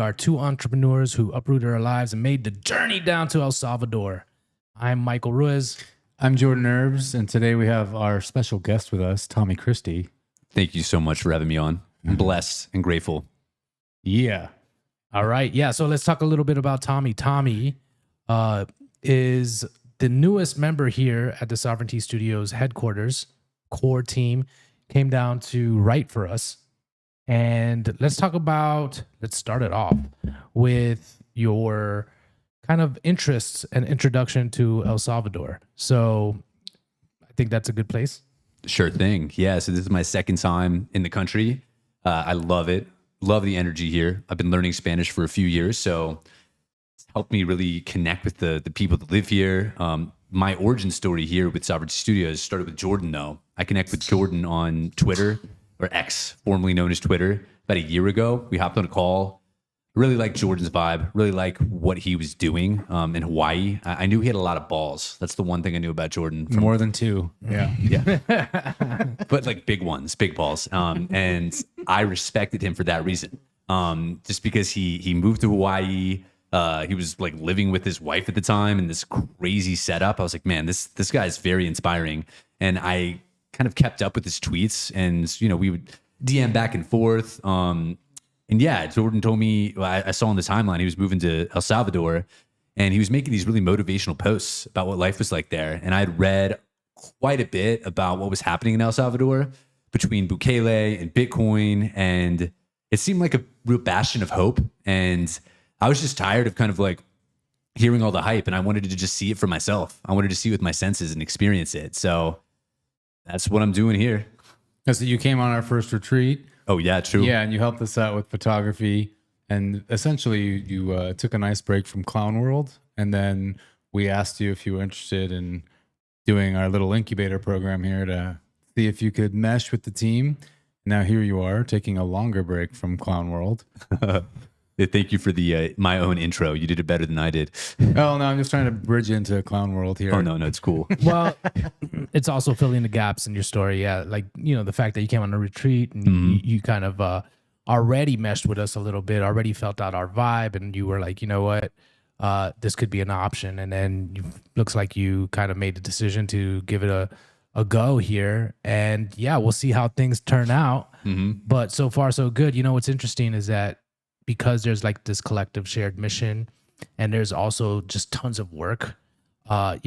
are two entrepreneurs who uprooted their lives and made the journey down to El Salvador. I'm Michael Ruiz. I'm Jordan Herbs, and today we have our special guest with us, Tommy Christie. Thank you so much for having me on. I'm blessed and grateful. Yeah. All right. Yeah. So let's talk a little bit about Tommy. Tommy is the newest member here at the Sovereignty Studios headquarters. Core team came down to write for us. And let's start it off with your kind of interests and introduction to El Salvador. So I think that's a good place. Sure thing. Yeah. So this is my second time in the country. I love it. Love the energy here. I've been learning Spanish for a few years, so it's helped me really connect with the people that live here. My origin story here with Sovereignty Studios started with Jordan, though. I connect with Jordan on Twitter, or X, formerly known as Twitter, about a year ago. We hopped on a call. Really like Jordan's vibe. Really like what he was doing in Hawaii. I knew he had a lot of balls. That's the one thing I knew about Jordan. More than two. Yeah. Yeah. But like big ones, big balls. And I respected him for that reason. Just because he moved to Hawaii. He was like living with his wife at the time in this crazy setup. I was like, man, this guy is very inspiring. And I kind of kept up with his tweets, and we would DM back and forth. And yeah, Jordan told me, I saw on the timeline he was moving to El Salvador, and he was making these really motivational posts about what life was like there. And I had read quite a bit about what was happening in El Salvador between Bukele and Bitcoin, and it seemed like a real bastion of hope. And I was just tired of kind of like hearing all the hype, and I wanted to just see it for myself. I wanted to see it with my senses and experience it. So that's what I'm doing here. So you came on our first retreat. Oh, yeah, true. Yeah, and you helped us out with photography. And essentially, you took a nice break from Clown World. And then we asked you if you were interested in doing our little incubator program here to see if you could mesh with the team. Now here you are, taking a longer break from Clown World. Thank you for the my own intro. You did it better than I did. Oh, no, I'm just trying to bridge into Clown World here. Oh, no, it's cool. Well, it's also filling the gaps in your story. Yeah. Like, the fact that you came on a retreat and you kind of already meshed with us a little bit, already felt out our vibe. And you were like, you know what, this could be an option. And then looks like you kind of made the decision to give it a go here. And yeah, we'll see how things turn out. But so far, so good. What's interesting is that because there's like this collective shared mission, and there's also just tons of work, having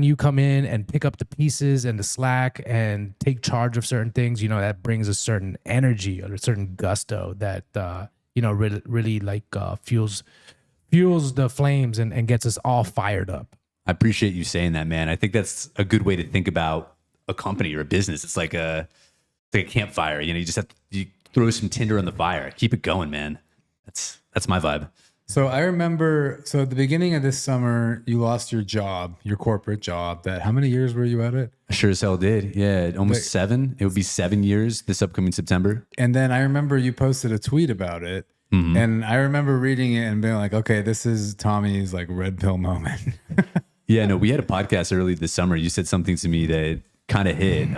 you come in and pick up the pieces and the slack and take charge of certain things, that brings a certain energy or a certain gusto that, really like fuels the flames and gets us all fired up. I appreciate you saying that, man. I think that's a good way to think about a company or a business. It's like a campfire. You just have to throw some tinder on the fire. Keep it going, man. That's my vibe. So I remember, at the beginning of this summer, you lost your job, your corporate job. How many years were you at it? I sure as hell did. Yeah, almost 7. It would be 7 years this upcoming September. And then I remember you posted a tweet about it. And I remember reading it and being like, okay, this is Tommy's like red pill moment. Yeah, no, we had a podcast early this summer. You said something to me that kind of hit.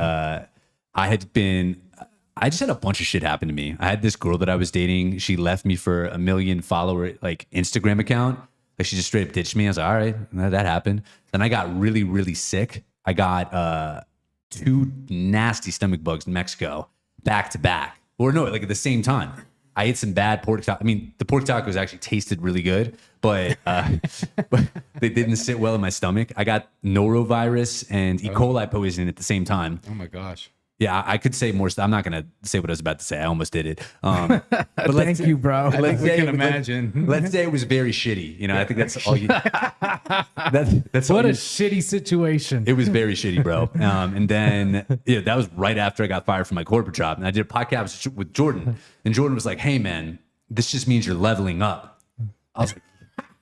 I just had a bunch of shit happen to me. I had this girl that I was dating. She left me for a 1 million follower like Instagram account. Like she just straight up ditched me. I was like, all right, that happened. Then I got really, really sick. I got 2 nasty stomach bugs in Mexico back to back. Or no, like at the same time. I ate some bad pork taco. I mean, the pork tacos actually tasted really good, but they didn't sit well in my stomach. I got norovirus and E. coli poisoning at the same time. Oh my gosh. Yeah, I could say more stuff. I'm not going to say what I was about to say. I almost did it. But Thank you, bro. Let's imagine. Let's say it was very shitty. I think that's all you... That's what a shitty situation. It was very shitty, bro. And then that was right after I got fired from my corporate job. And I did a podcast with Jordan. And Jordan was like, hey, man, this just means you're leveling up. I was like,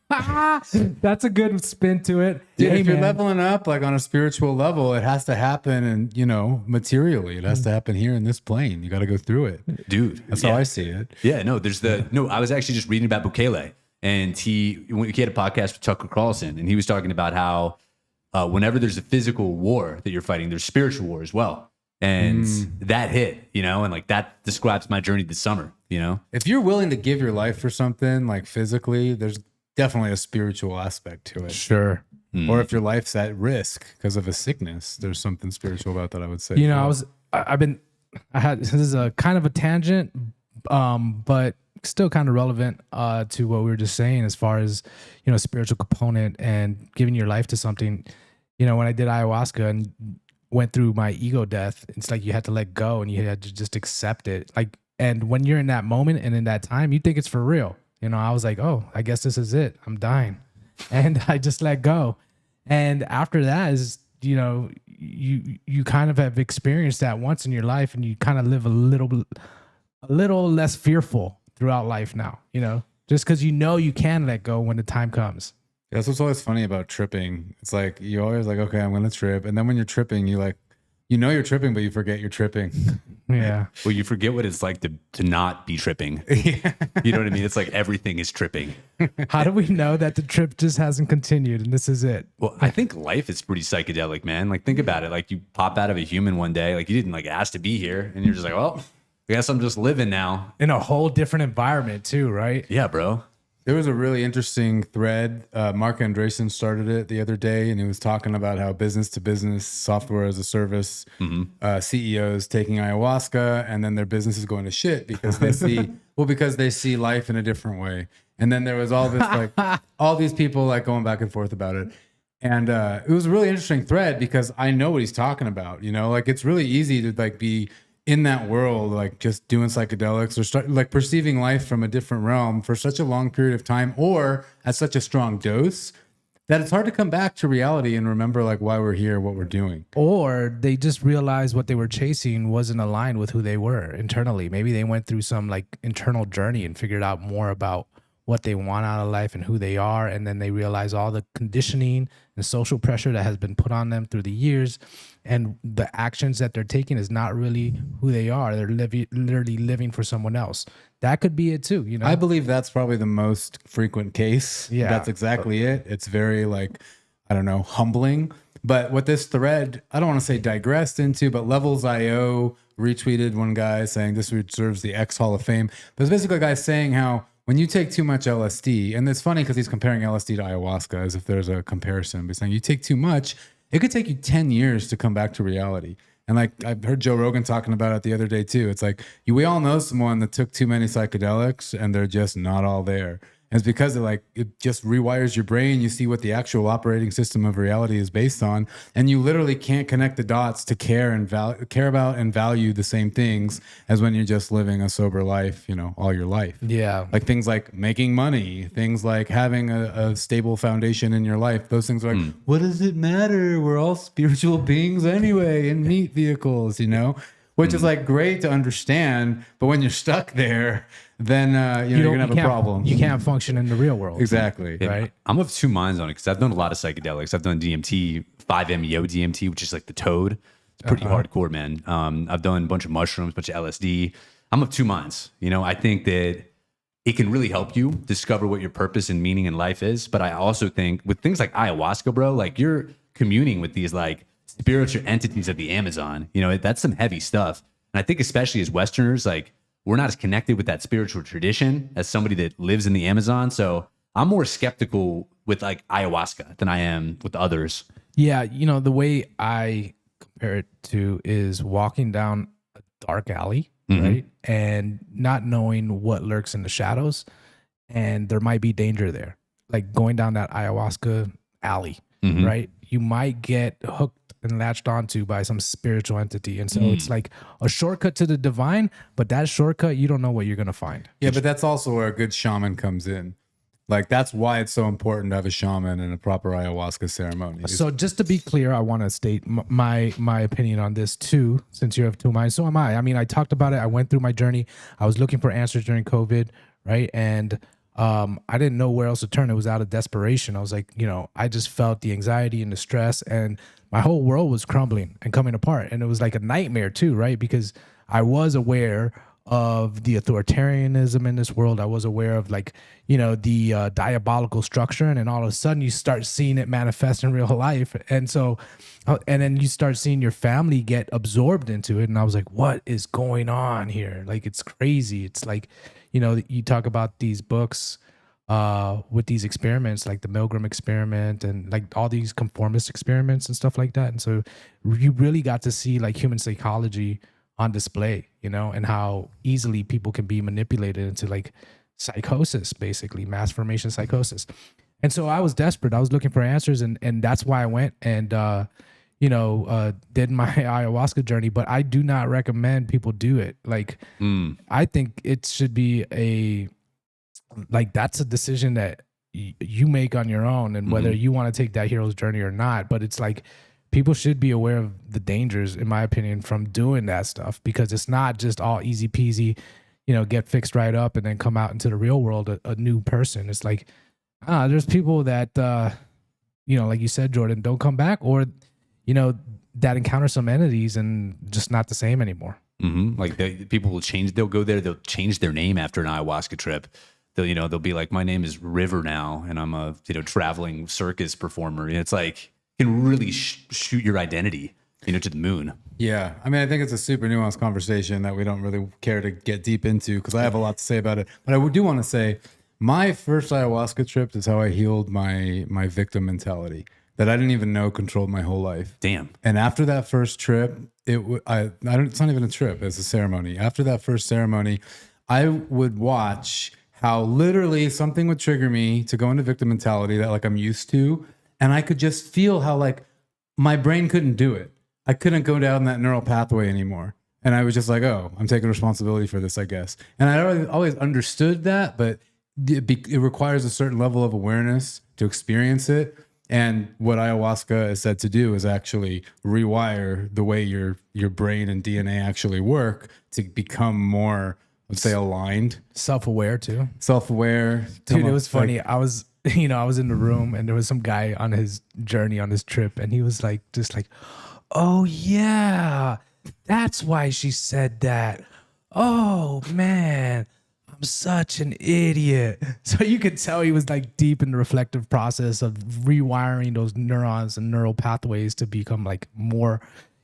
that's a good spin to it. Yeah, if you're leveling up like on a spiritual level, it has to happen, and materially, it has to happen here in this plane. You got to go through it, dude. That's how I see it. Yeah, no, I was actually just reading about Bukele, and he had a podcast with Tucker Carlson, and he was talking about how whenever there's a physical war that you're fighting, there's spiritual war as well. And that hit, you know, and like that describes my journey this summer, you know? If you're willing to give your life for something like physically, there's definitely a spiritual aspect to it. Sure. Or if your life's at risk because of a sickness, there's something spiritual about that, I would say. You know, I had, this is a kind of a tangent, but still kind of relevant to what we were just saying as far as, you know, spiritual component and giving your life to something. You know, when I did ayahuasca and went through my ego death, it's like you had to let go and you had to just accept it. Like, and when you're in that moment and in that time, you think it's for real. You know, I was like, oh, I guess this is it. I'm dying. And I just let go. And after that is, you know, you kind of have experienced that once in your life, and you kind of live a little less fearful throughout life now, you know, just because you know you can let go when the time comes. That's what's always funny about tripping. It's like you always like, okay, I'm gonna trip, and then when you're tripping, you like, you know, you're tripping, but you forget you're tripping. Yeah. Well, you forget what it's like to not be tripping. Yeah. You know what I mean? It's like everything is tripping. How do we know that the trip just hasn't continued and this is it? Well, I think life is pretty psychedelic, man. Like, think about it. Like, you pop out of a human one day, like you didn't like ask to be here, and you're just like, well, I guess I'm just living now. In a whole different environment too, right? Yeah, bro. There was a really interesting thread. Mark Andreessen started it the other day, and he was talking about how business to business, software as a service, CEOs taking ayahuasca, and then their business is going to shit because they see because they see life in a different way. And then there was all this like all these people like going back and forth about it. And it was a really interesting thread because I know what he's talking about. You know, like it's really easy to like be in that world, like just doing psychedelics or start like perceiving life from a different realm for such a long period of time or at such a strong dose that it's hard to come back to reality and remember like why we're here, what we're doing. Or they just realized what they were chasing wasn't aligned with who they were internally. Maybe they went through some like internal journey and figured out more about what they want out of life and who they are. And then they realize all the conditioning and social pressure that has been put on them through the years. And the actions that they're taking is not really who they are. They're literally living for someone else. That could be it too, you know? I believe that's probably the most frequent case. Yeah. That's exactly it. It's very like, I don't know, humbling. But what this thread, I don't want to say digressed into, but Levels.io retweeted one guy saying this reserves the X Hall of Fame. But it's basically a guy saying how when you take too much LSD, and it's funny because he's comparing LSD to ayahuasca as if there's a comparison, but saying you take too much, it could take you 10 years to come back to reality. And like I've heard Joe Rogan talking about it the other day too. It's like we all know someone that took too many psychedelics and they're just not all there. And it's because it just rewires your brain. You see what the actual operating system of reality is based on, and you literally can't connect the dots to care about and value the same things as when you're just living a sober life, you know, all your life. Yeah. Like things like making money, things like having a stable foundation in your life. Those things are like, what does it matter? We're all spiritual beings anyway in meat vehicles, you know? Which is like great to understand, but when you're stuck there, then you're gonna have a problem. You can't function in the real world. Exactly. Yeah, Right. I'm of two minds on it because I've done a lot of psychedelics. I've done DMT, 5-MeO DMT, which is like the toad. It's pretty hardcore, man. I've done a bunch of mushrooms, a bunch of LSD. I'm of two minds. You know, I think that it can really help you discover what your purpose and meaning in life is. But I also think with things like ayahuasca, bro, like you're communing with these like spiritual entities of the Amazon. You know, that's some heavy stuff. And I think especially as Westerners, like we're not as connected with that spiritual tradition as somebody that lives in the Amazon. So I'm more skeptical with like ayahuasca than I am with others. Yeah. You know, the way I compare it to is walking down a dark alley, right? And not knowing what lurks in the shadows. And there might be danger there. Like going down that ayahuasca alley, right? You might get hooked and latched onto by some spiritual entity. And so it's like a shortcut to the divine, but that shortcut, you don't know what you're going to find. Yeah, but that's also where a good shaman comes in. Like that's why it's so important to have a shaman and a proper ayahuasca ceremony. So just to be clear, I want to state my opinion on this too, since you're of two minds. So am I. I mean, I talked about it. I went through my journey. I was looking for answers during COVID, right? And I didn't know where else to turn. It was out of desperation. I was like, you know, I just felt the anxiety and the stress, and my whole world was crumbling and coming apart. And it was like a nightmare too, right? Because I was aware of the authoritarianism in this world. I was aware of like, the diabolical structure, and then all of a sudden you start seeing it manifest in real life. And so, and then you start seeing your family get absorbed into it. And I was like, what is going on here? Like, it's crazy. It's like, you talk about these books with these experiments, like the Milgram experiment and like all these conformist experiments and stuff like that. And so you really got to see like human psychology on display, and how easily people can be manipulated into like psychosis, basically mass formation psychosis. And so I was desperate. I was looking for answers, and that's why I went and did my ayahuasca journey. But I do not recommend people do it. Like, I think it should be that's a decision that you make on your own, and whether you want to take that hero's journey or not. But it's like, people should be aware of the dangers, in my opinion, from doing that stuff, because it's not just all easy peasy, get fixed right up and then come out into the real world a new person. It's like, there's people that, like you said, Jordan, don't come back, or, that encounter some entities and just not the same anymore. Like people will change, they'll go there, they'll change their name after an ayahuasca trip. They'll be like, my name is River now, and I'm a, traveling circus performer. And it's like, can really shoot your identity, to the moon. Yeah. I mean, I think it's a super nuanced conversation that we don't really care to get deep into, because I have a lot to say about it. But I do want to say, my first ayahuasca trip is how I healed my victim mentality that I didn't even know controlled my whole life. Damn. And after that first trip, it's not even a trip, it's a ceremony. After that first ceremony, I would watch how literally something would trigger me to go into victim mentality that like I'm used to. And I could just feel how like my brain couldn't do it. I couldn't go down that neural pathway anymore. And I was just like, oh, I'm taking responsibility for this, I guess. And I always understood that, but it requires a certain level of awareness to experience it. And what ayahuasca is said to do is actually rewire the way your brain and DNA actually work to become more, let's say, aligned. Self-aware too. Self-aware. Dude, it was funny. I was in the room, and there was some guy on his journey on this trip, and he was like, just like, oh yeah, that's why she said that. Oh man, I'm such an idiot. So you could tell he was like deep in the reflective process of rewiring those neurons and neural pathways to become like more,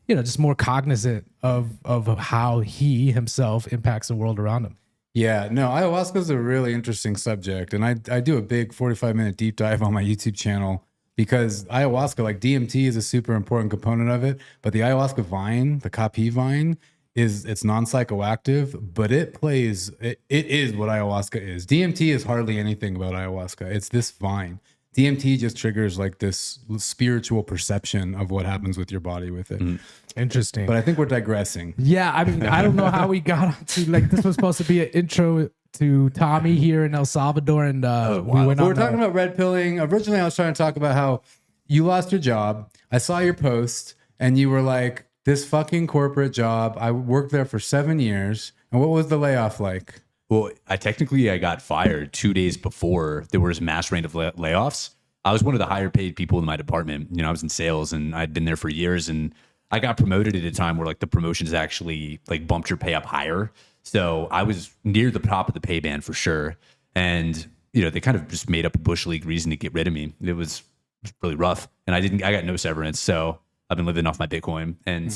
just more cognizant of how he himself impacts the world around him. Yeah, no, ayahuasca is a really interesting subject. And I do a big 45-minute deep dive on my YouTube channel, because ayahuasca, like DMT, is a super important component of it. But the ayahuasca vine, the Kapi vine, it's non-psychoactive, but it is what ayahuasca is. DMT is hardly anything about ayahuasca. It's this vine. DMT just triggers like this spiritual perception of what happens with your body with it. Interesting. But I think we're digressing. Yeah, I mean, I don't know how we got onto, like, this was supposed to be an intro to Tommy here in El Salvador, and we were talking about red pilling. Originally, I was trying to talk about how you lost your job. I saw your post, and you were like, this fucking corporate job. I worked there for 7 years. And what was the layoff like? Well, I got fired 2 days before there was mass rain of layoffs. I was one of the higher paid people in my department. I was in sales, and I'd been there for years, and I got promoted at a time where like the promotions actually like bumped your pay up higher. So I was near the top of the pay band for sure. And, they kind of just made up a bush league reason to get rid of me. It was really rough, and I got no severance. So I've been living off my Bitcoin, and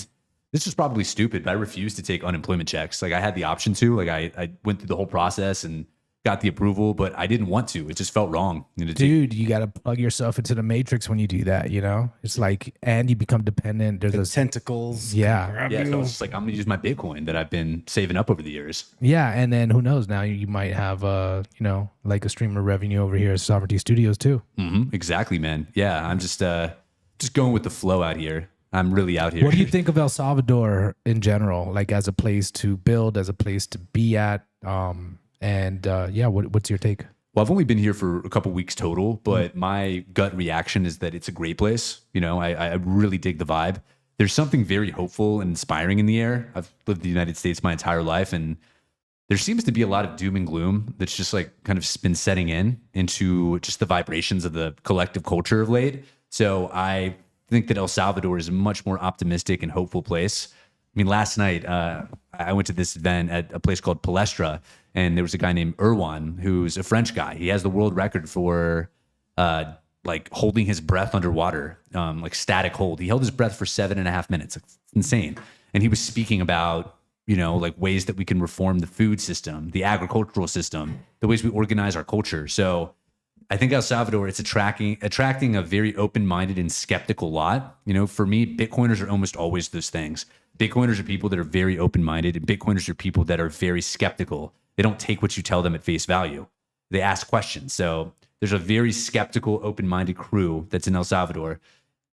this was probably stupid, but I refused to take unemployment checks. Like, I had the option to, like, I went through the whole process and got the approval, but I didn't want to. It just felt wrong. Dude, you got to plug yourself into the matrix when you do that, It's like, and you become dependent. There's those tentacles. Yeah. Yeah, so it's just like, I'm going to use my Bitcoin that I've been saving up over the years. Yeah, and then who knows? Now you might have, like a stream of revenue over here at Sovereignty Studios too. Exactly, man. Yeah, I'm just going with the flow out here. I'm really out here. What do you think of El Salvador in general, like as a place to build, as a place to be at? What's your take? Well, I've only been here for a couple weeks total, but my gut reaction is that it's a great place. I really dig the vibe. There's something very hopeful and inspiring in the air. I've lived in the United States my entire life, and there seems to be a lot of doom and gloom that's just like kind of been setting into just the vibrations of the collective culture of late. So I think that El Salvador is a much more optimistic and hopeful place. mean, last night I went to this event at a place called Palestra, and there was a guy named Erwan, who's a French guy. He has the world record for like holding his breath underwater, like static hold. He held his breath for 7.5 minutes. It's insane. And he was speaking about, you know, like ways that we can reform the food system, the agricultural system, the ways we organize our culture. So I think El Salvador, it's attracting a very open-minded and skeptical lot. You know, for me, Bitcoiners are almost always those things. Bitcoiners are people that are very open-minded, and Bitcoiners are people that are very skeptical. They don't take what you tell them at face value. They ask questions. So there's a very skeptical, open-minded crew that's in El Salvador,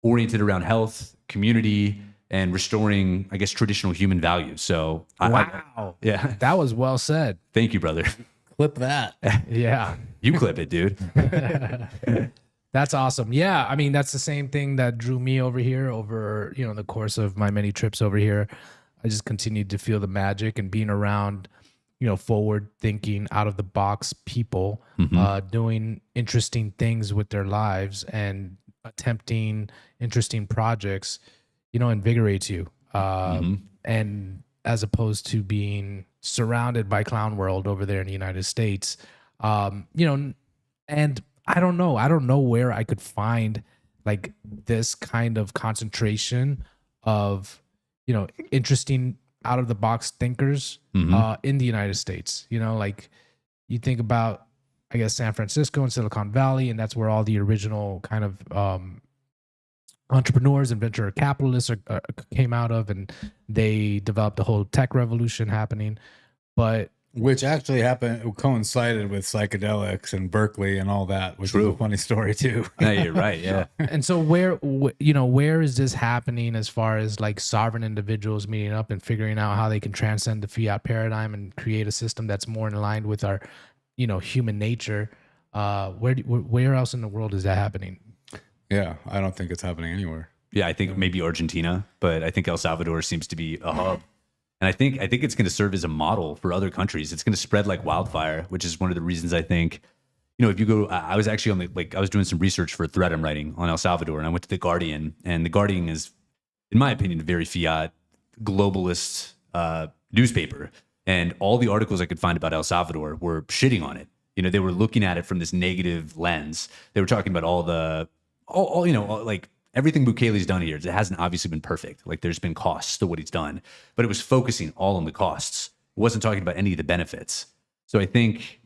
oriented around health, community, and restoring, I guess, traditional human values. So Wow. yeah. That was well said. Thank you, brother. Clip that. Yeah. You clip it, dude. That's awesome. Yeah, I mean, that's the same thing that drew me over here over, you know, the course of my many trips over here. I just continued to feel the magic and being around, you know, forward thinking, out of the box people doing interesting things with their lives and attempting interesting projects, you know, invigorates you. And as opposed to being surrounded by clown world over there in the United States, you know, and I don't know where I could find like this kind of concentration of, you know, interesting out of the box thinkers in the United States. You know, like you think about, I guess, San Francisco and Silicon Valley, and that's where all the original kind of entrepreneurs and venture capitalists came out of, and they developed the whole tech revolution happening. But Which actually coincided with psychedelics and Berkeley and all that, which is a funny story too. No, you're right. Yeah. and so where is this happening as far as like sovereign individuals meeting up and figuring out how they can transcend the fiat paradigm and create a system that's more in line with our, you know, human nature? Where else in the world is that happening? Yeah, I don't think it's happening anywhere. Yeah, I think maybe Argentina, but I think El Salvador seems to be a hub. And I think it's going to serve as a model for other countries. It's going to spread like wildfire, which is one of the reasons I think, you know, if you go, I was actually I was doing some research for a thread I'm writing on El Salvador, and I went to The Guardian, and The Guardian is, in my opinion, a very fiat globalist newspaper. And all the articles I could find about El Salvador were shitting on it. You know, they were looking at it from this negative lens. They were talking about all you know, like everything Bukele's done here. It hasn't obviously been perfect. Like there's been costs to what he's done, but it was focusing all on the costs. It wasn't talking about any of the benefits. So I think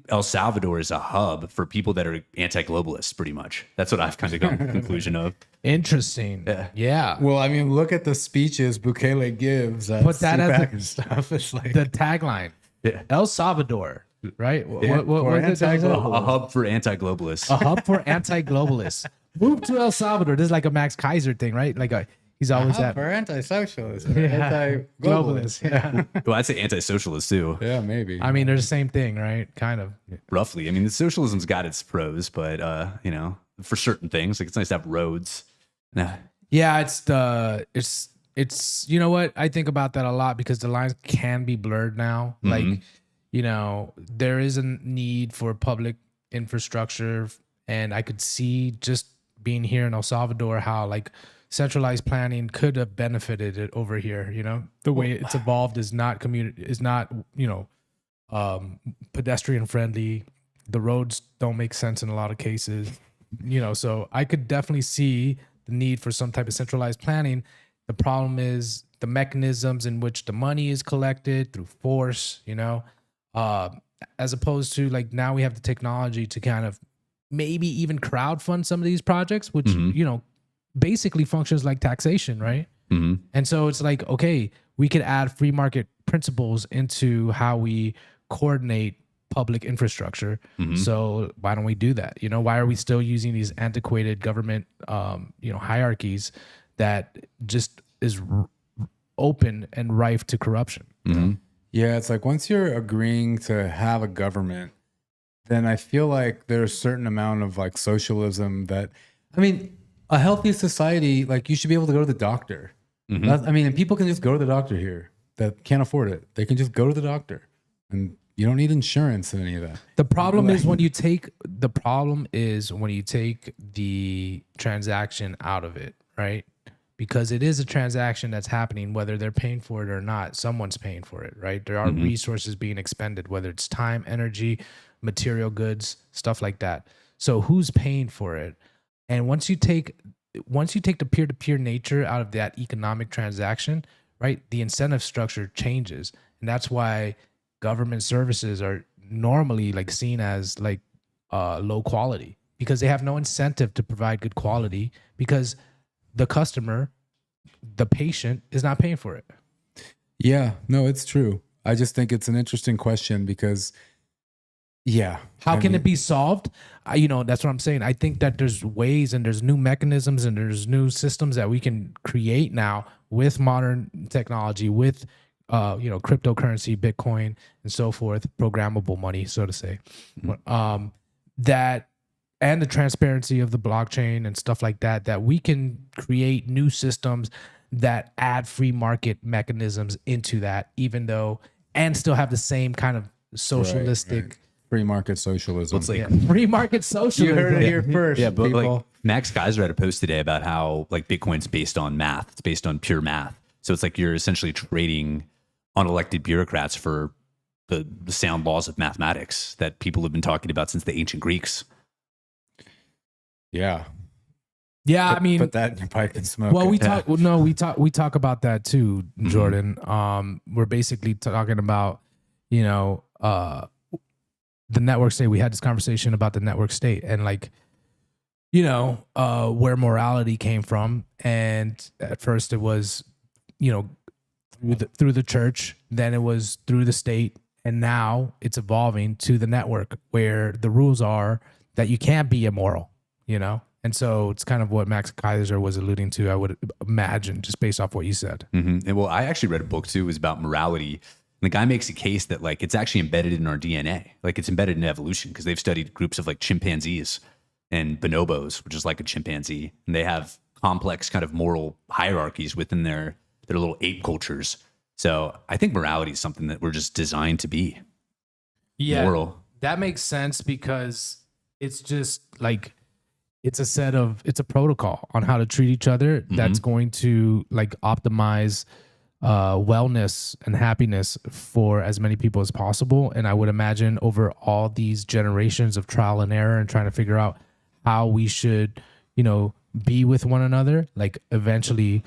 El Salvador is a hub for people that are anti-globalists, pretty much. That's what I've kind of come to the conclusion of. Interesting. Yeah. Well, I mean, look at the speeches Bukele gives. Put that CPAC as stuff. It's like the tagline. Yeah. El Salvador, right? Yeah, What for is it? anti-global. A hub for anti-globalists. A hub for anti-globalists. Move to El Salvador. This is like a Max Kaiser thing, right? Like he's always at for anti-socialists, globalists. anti-globalists. Yeah. Well, I'd say anti-socialist too. Yeah, maybe. I mean, they're the same thing, right? Kind of. Roughly. I mean, the socialism's got its pros, but you know, for certain things, like it's nice to have roads. Nah. Yeah, it's you know what? I think about that a lot because the lines can be blurred now. Like, you know, there is a need for public infrastructure, and I could see just being here in El Salvador how like centralized planning could have benefited it over here. You know, the way it's evolved is not you know, pedestrian friendly. The roads don't make sense in a lot of cases. You know, so I could definitely see the need for some type of centralized planning. The problem is the mechanisms in which the money is collected through force, you know, as opposed to like now we have the technology to kind of maybe even crowdfund some of these projects, which, you know, basically functions like taxation, right? And so it's like, okay, we could add free market principles into how we coordinate public infrastructure. So why don't we do that? You know, why are we still using these antiquated government, you know, hierarchies that just is open and rife to corruption? Yeah, it's like once you're agreeing to have a government, then I feel like there's a certain amount of like socialism that, I mean, a healthy society, like you should be able to go to the doctor. I mean, and people can just go to the doctor here that can't afford it. They can just go to the doctor, and you don't need insurance and any of that. The problem is when you take the transaction out of it, right? because it is a transaction that's happening, whether they're paying for it or not. Someone's paying for it, right? There are resources being expended, whether it's time, energy, material goods, stuff like that. So who's paying for it? And once you take the peer-to-peer nature out of that economic transaction, right, the incentive structure changes. And that's why government services are normally like seen as like low quality, because they have no incentive to provide good quality, because the customer, the patient, is not paying for it. Yeah, no, it's true. I just think it's an interesting question because, how can it be solved? That's what I'm saying. I think that there's ways and there's new mechanisms and there's new systems that we can create now with modern technology, with cryptocurrency, Bitcoin, and so forth, programmable money, so to say. That and the transparency of the blockchain and stuff like that, that we can create new systems that add free market mechanisms into that, and still have the same kind of socialistic. Right. Free market socialism. It's like free market socialism. You heard it here first. Yeah, but people. like Max Kaiser had a post today about how like Bitcoin's based on math. It's based on pure math. So it's like you're essentially trading unelected bureaucrats for the sound laws of mathematics that people have been talking about since the ancient Greeks. Yeah. Yeah, put that in your pipe and smoke. Well, it. we talk about that too, Jordan. We're basically talking about, the network state. We had this conversation about the network state and like, where morality came from. And at first it was, through the church, then it was through the state, and now it's evolving to the network, where the rules are that you can't be immoral, And so it's kind of what Max Kaiser was alluding to, I would imagine, just based off what you said. And well, I actually read a book too, it was about morality. And the guy makes a case that like it's actually embedded in our DNA, like it's embedded in evolution, because they've studied groups of like chimpanzees and bonobos, which is like a chimpanzee, and they have complex kind of moral hierarchies within their little ape cultures. So I think morality is something that we're just designed to be. Moral. That makes sense, because it's just like it's a protocol on how to treat each other that's going to like optimize wellness and happiness for as many people as possible. And I would imagine over all these generations of trial and error and trying to figure out how we should, be with one another, like eventually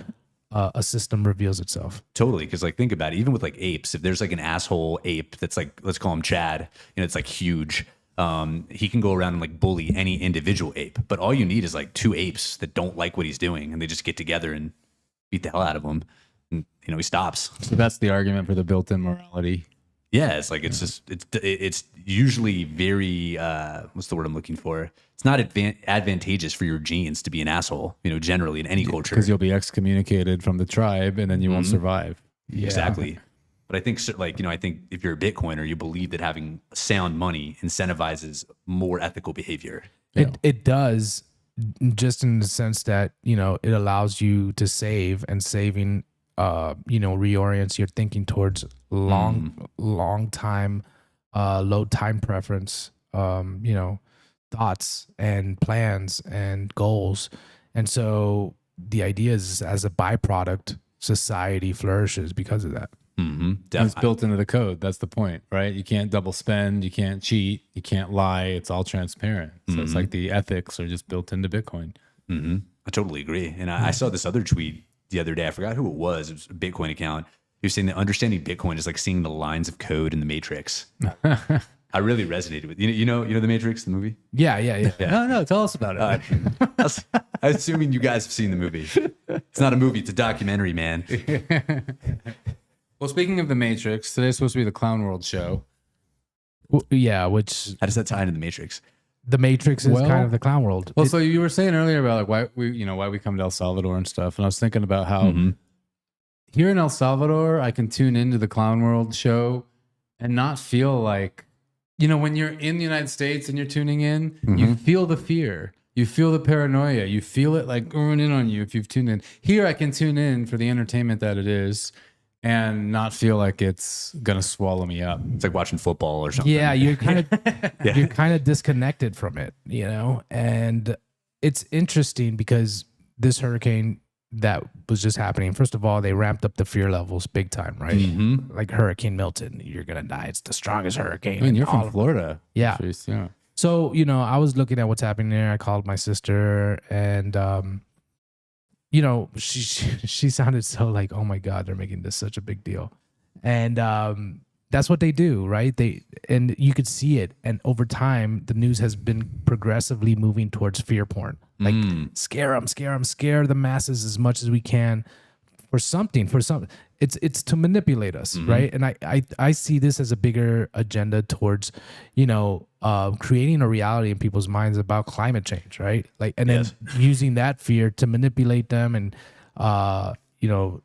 a system reveals itself. Totally. Because like, think about it, even with like apes, if there's like an asshole ape that's like, let's call him Chad, it's like huge. He can go around and like bully any individual ape, but all you need is like two apes that don't like what he's doing, and they just get together and beat the hell out of him. And, he stops. So that's the argument for the built-in morality. Yeah, it's like it's usually very what's the word I'm looking for? It's not advantageous for your genes to be an asshole, generally in any culture, because you'll be excommunicated from the tribe and then you won't survive. Yeah. Exactly. But I think I think if you're a Bitcoiner, you believe that having sound money incentivizes more ethical behavior. It does, just in the sense that it allows you to save, and saving reorients your thinking towards long time, low time preference, thoughts and plans and goals. And so the idea is, as a byproduct, society flourishes because of that. It's built into the code. That's the point, right? You can't double spend, you can't cheat, you can't lie. It's all transparent. So it's like the ethics are just built into Bitcoin. I totally agree. And I saw this other tweet the other day. I forgot who it was. It was a Bitcoin account. He was saying that understanding Bitcoin is like seeing the lines of code in the Matrix. I really resonated with you know the Matrix, the movie. Yeah. No, tell us about it. I'm assuming you guys have seen the movie. It's not a movie; it's a documentary, man. Well, speaking of the Matrix, today's supposed to be the Clown World show. Yeah, which how does that tie into the Matrix? The Matrix is kind of the clown world. Well, so you were saying earlier about like why we come to El Salvador and stuff, and I was thinking about how here in El Salvador I can tune into the Clown World show and not feel like, when you're in the United States and you're tuning in, you feel the fear, you feel the paranoia, you feel it like going in on you if you've tuned in. Here I can tune in for the entertainment that it is, and not feel like it's gonna swallow me up. It's like watching football or something. Yeah, you're kind of disconnected from it, and it's interesting because this hurricane that was just happening. First of all, they ramped up the fear levels big time, right? Like Hurricane Milton, you're gonna die. It's the strongest hurricane. I mean, in you're all from of- Florida. Yeah. Patrice, yeah. So, I was looking at what's happening there. I called my sister and, she sounded so like, oh my God, they're making this such a big deal. And that's what they do, right? And you could see it. And over time, the news has been progressively moving towards fear porn. Like scare the masses as much as we can for something. It's to manipulate us, right? And I see this as a bigger agenda towards, creating a reality in people's minds about climate change, right? Like, and then using that fear to manipulate them and,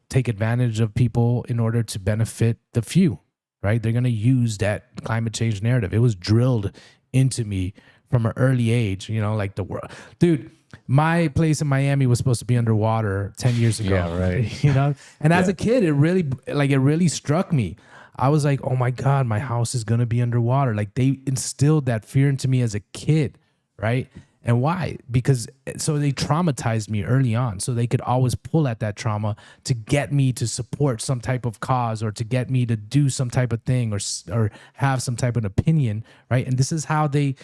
take advantage of people in order to benefit the few, right? They're going to use that climate change narrative. It was drilled into me from an early age, like the world. Dude, my place in Miami was supposed to be underwater 10 years ago. Yeah, right. And as a kid, it really struck me. I was like, oh my God, my house is going to be underwater. Like they instilled that fear into me as a kid, right? And why? Because so they traumatized me early on, so they could always pull at that trauma to get me to support some type of cause or to get me to do some type of thing or have some type of opinion, right? And this is propaganda.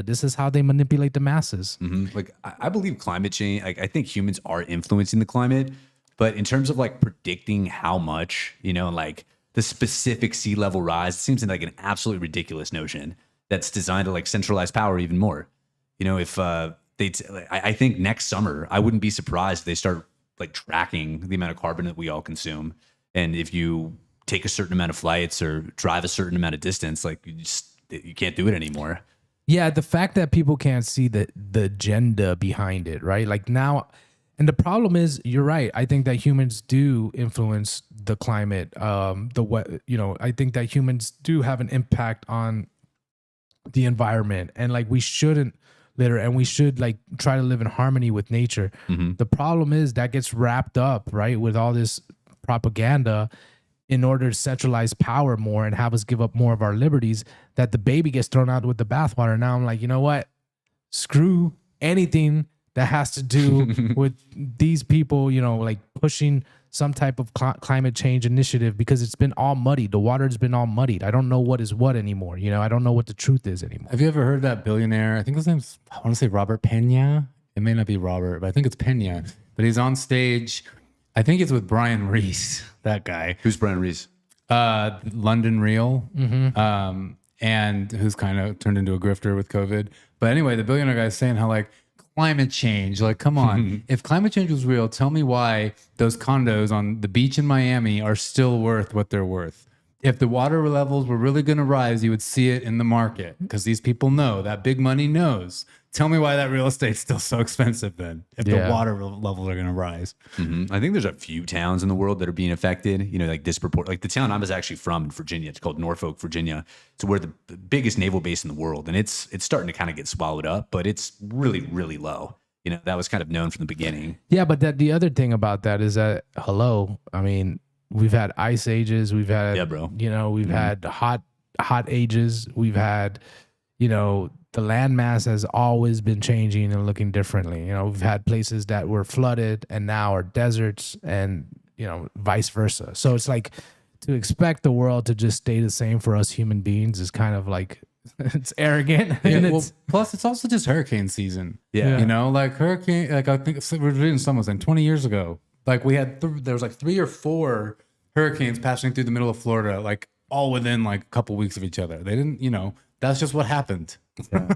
This is how they manipulate the masses. Like I believe climate change. Like I think humans are influencing the climate, but in terms of like predicting how much, like the specific sea level rise, it seems like an absolutely ridiculous notion that's designed to like centralize power even more. If I think next summer, I wouldn't be surprised if they start like tracking the amount of carbon that we all consume. And if you take a certain amount of flights or drive a certain amount of distance, like you can't do it anymore. Yeah, the fact that people can't see the agenda behind it, right? Like now, and the problem is, you're right. I think that humans do influence the climate. I think that humans do have an impact on the environment, and like we shouldn't litter, and we should like try to live in harmony with nature. The problem is that gets wrapped up, right, with all this propaganda in order to centralize power more and have us give up more of our liberties, that the baby gets thrown out with the bathwater. Now I'm like, you know what? Screw anything that has to do with these people, like pushing some type of climate change initiative, because it's been all muddied. The water's been all muddied. I don't know what is what anymore. I don't know what the truth is anymore. Have you ever heard that billionaire? I think his name's, I want to say Robert Pena. It may not be Robert, but I think it's Pena. But he's on stage. I think it's with Brian Reese, that guy. Who's Brian Reese? London Real. And who's kind of turned into a grifter with COVID. But anyway, the billionaire guy's saying how like climate change, like, come on, if climate change was real, tell me why those condos on the beach in Miami are still worth what they're worth. If the water levels were really going to rise, you would see it in the market, because these people know, that big money knows. Tell me why that real estate's still so expensive then, if the water levels are going to rise. I think there's a few towns in the world that are being affected, like like the town I was actually from in Virginia. It's called Norfolk, Virginia. It's where the biggest naval base in the world. And it's starting to kind of get swallowed up, but it's really, really low. That was kind of known from the beginning. Yeah, but the other thing about that is that, I mean, we've had ice ages. We've had, we've had hot ages. We've had, the landmass has always been changing and looking differently. We've had places that were flooded and now are deserts, and, vice versa. So it's like, to expect the world to just stay the same for us human beings is kind of like, it's arrogant. Yeah, plus it's also just hurricane season. Yeah. Like hurricane, like I think we were reading someone saying 20 years ago, like we had, there was like 3 or 4 hurricanes passing through the middle of Florida, like all within like a couple weeks of each other. They didn't, that's just what happened. Yeah.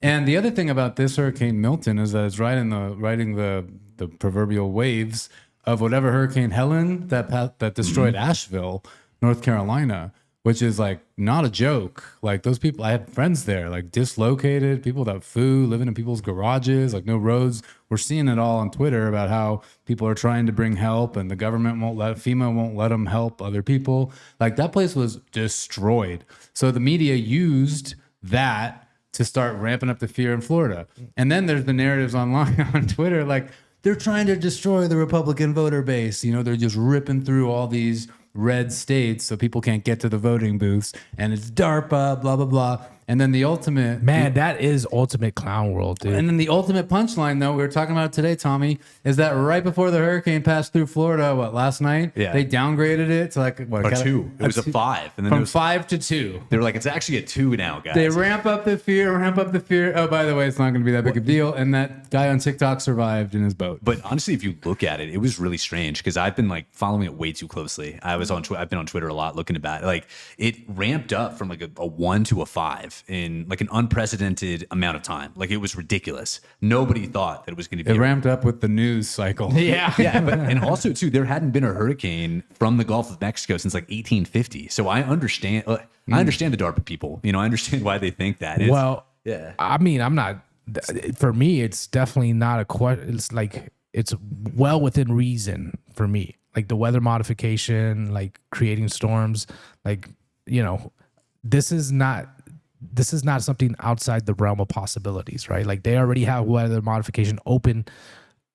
And the other thing about this Hurricane Milton is that it's riding the proverbial waves of whatever Hurricane Helen that destroyed Asheville, North Carolina, which is like not a joke. Like those people, I had friends there, like dislocated, people without food, living in people's garages, like no roads. We're seeing it all on Twitter about how people are trying to bring help and the government FEMA won't let them help other people. Like that place was destroyed. So the media used that to start ramping up the fear in Florida. And then there's the narratives online on Twitter, like they're trying to destroy the Republican voter base. They're just ripping through all these red states so people can't get to the voting booths, and it's DARPA, blah, blah, blah. And then the ultimate Man, that is ultimate clown world, dude. And then the ultimate punchline, though, we were talking about it today, Tommy, is that right before the hurricane passed through Florida, last night? Yeah. They downgraded it to like a 2. It was a 5, and then from it was 5 to 2. They were like, it's actually a 2 now, guys. They ramp up the fear. Oh, by the way, it's not going to be that big a deal. And that guy on TikTok survived in his boat. But honestly, if you look at it, it was really strange because I've been like following it way too closely. I've been on Twitter a lot looking about it. Like it ramped up from like a 1 to a 5 in like an unprecedented amount of time. Like it was ridiculous. Nobody thought that it was going to be. It ramped up with the news cycle. Yeah. Yeah, but and also too, there hadn't been a hurricane from the Gulf of Mexico since like 1850. So I understand. I understand the DARPA people. You know, I understand why they think that. Yeah. I mean, I'm not. For me, it's definitely not a question. It's like it's well within reason for me. Like the weather modification, like creating storms, like this is not something outside the realm of possibilities, right? Like they already have weather modification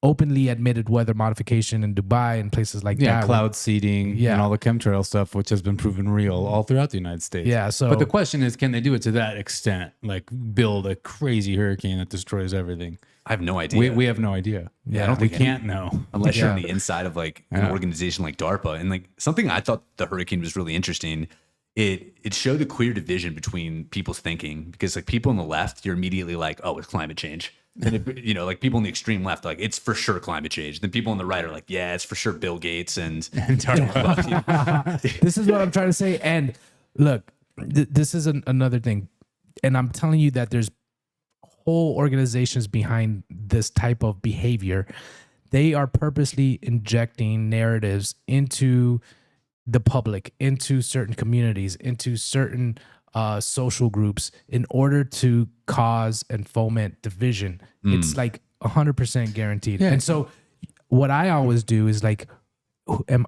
openly admitted weather modification in Dubai and places like that. Cloud seeding and all the chemtrail stuff, which has been proven real all throughout the United States. Yeah. So, but the question is, can they do it to that extent? Like build a crazy hurricane that destroys everything? I have no idea. We have no idea. Yeah, I don't we think can't know unless you're on the inside of like an organization like DARPA. And like something I thought the hurricane was really interesting. It showed a clear division between people's thinking because like people on the left, you're immediately like, oh, it's climate change. And like people on the extreme left, like it's for sure climate change. Then people on the right are like, yeah, it's for sure Bill Gates and DARPA. This is what I'm trying to say. And look, this is another thing. And I'm telling you that there's whole organizations behind this type of behavior. They are purposely injecting narratives into the public, into certain communities, into certain social groups in order to cause and foment division. It's like 100% guaranteed. Yeah. And so what I always do is like, am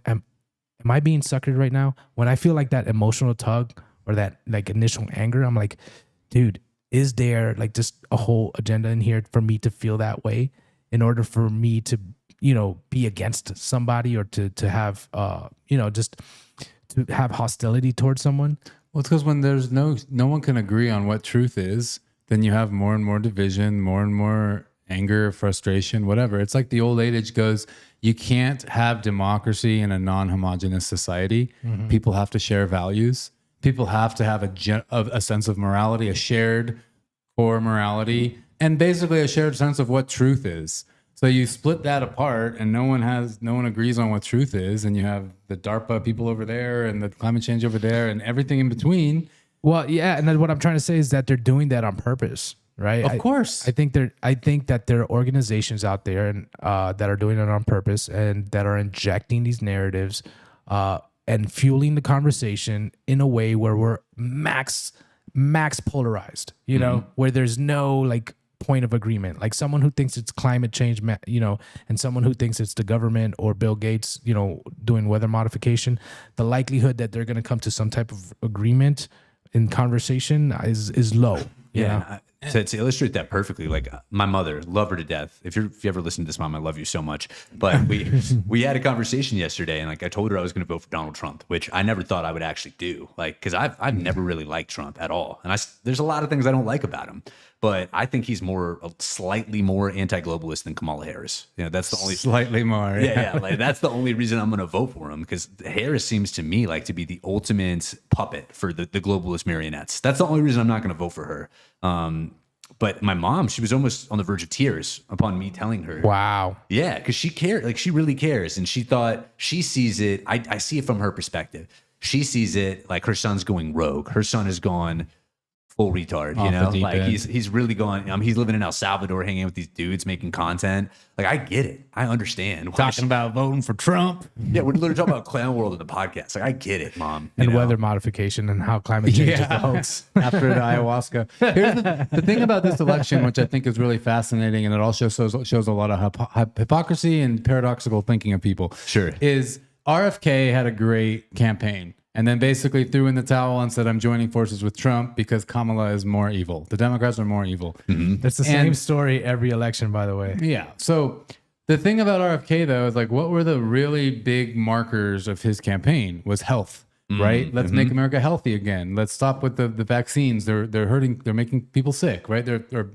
I being suckered right now? When I feel like that emotional tug or that like initial anger, I'm like, dude, is there like just a whole agenda in here for me to feel that way in order for me to, be against somebody or to have, just to have hostility towards someone? Well, it's because when there's no one can agree on what truth is, then you have more and more division, more and more anger, frustration, whatever. It's like the old adage goes, you can't have democracy in a non-homogeneous society. Mm-hmm. People have to share values. People have to have a sense of morality, a shared core morality, and basically a shared sense of what truth is. So you split that apart and no one agrees on what truth is. And you have the DARPA people over there and the climate change over there and everything in between. Well, yeah. And then what I'm trying to say is that they're doing that on purpose, right? Of course. I think that there are organizations out there and that are doing it on purpose and that are injecting these narratives and fueling the conversation in a way where we're max polarized, where there's no like point of agreement. Like someone who thinks it's climate change, and someone who thinks it's the government or Bill Gates, doing weather modification, the likelihood that they're going to come to some type of agreement in conversation is low. Yeah. To illustrate that perfectly, like my mother, love her to death. If you ever listen to this, Mom, I love you so much. But we had a conversation yesterday, and like I told her I was going to vote for Donald Trump, which I never thought I would actually do. Like, because I've never really liked Trump at all, and there's a lot of things I don't like about him. But I think he's slightly more anti-globalist than Kamala Harris. That's the only slightly more. Yeah. Like that's the only reason I'm going to vote for him, because Harris seems to me like to be the ultimate puppet for the globalist marionettes. That's the only reason I'm not going to vote for her. But my mom, she was almost on the verge of tears upon me telling her. Wow. Yeah, because she cared, like she really cares, and she thought she sees it. I see it from her perspective. She sees it like her son's going rogue. Her son has gone full retard, like he's really going. He's living in El Salvador, hanging out with these dudes, making content. Like I get it, I understand. Talking about voting for Trump. Yeah, we're literally talking about clown world in the podcast. Like I get it, Mom. And weather modification and how climate change is the hoax. After the ayahuasca. Here's the thing about this election, which I think is really fascinating, and it also shows a lot of hypocrisy and paradoxical thinking of people. Sure, is RFK had a great campaign. And then basically threw in the towel and said, I'm joining forces with Trump because Kamala is more evil. The Democrats are more evil. Mm-hmm. That's the same story every election, by the way. Yeah. So the thing about RFK, though, is like what were the really big markers of his campaign was health. right? Let's make America healthy again. Let's stop with the vaccines. They're hurting. They're making people sick, right? They're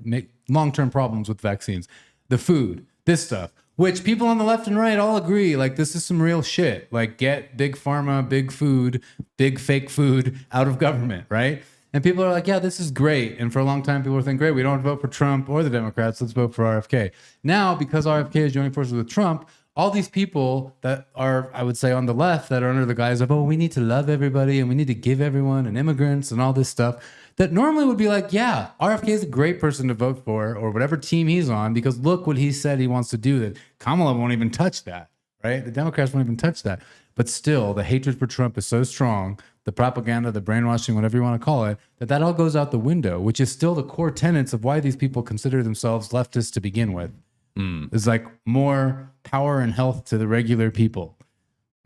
long-term problems with vaccines. The food, this stuff, which people on the left and right all agree, like this is some real shit. Like get big pharma, big food, big fake food out of government, right? And people are like, yeah, this is great. And for a long time, people were thinking, great, we don't vote for Trump or the Democrats. Let's vote for RFK. Now, because RFK is joining forces with Trump, all these people that are, I would say, on the left that are under the guise of, oh, we need to love everybody and we need to give everyone and immigrants and all this stuff that normally would be like, yeah, RFK is a great person to vote for or whatever team he's on because look what he said he wants to do. That Kamala won't even touch that, right? The Democrats won't even touch that. But still, the hatred for Trump is so strong, the propaganda, the brainwashing, whatever you want to call it, that all goes out the window, which is still the core tenets of why these people consider themselves leftists to begin with. It's like more power and health to the regular people.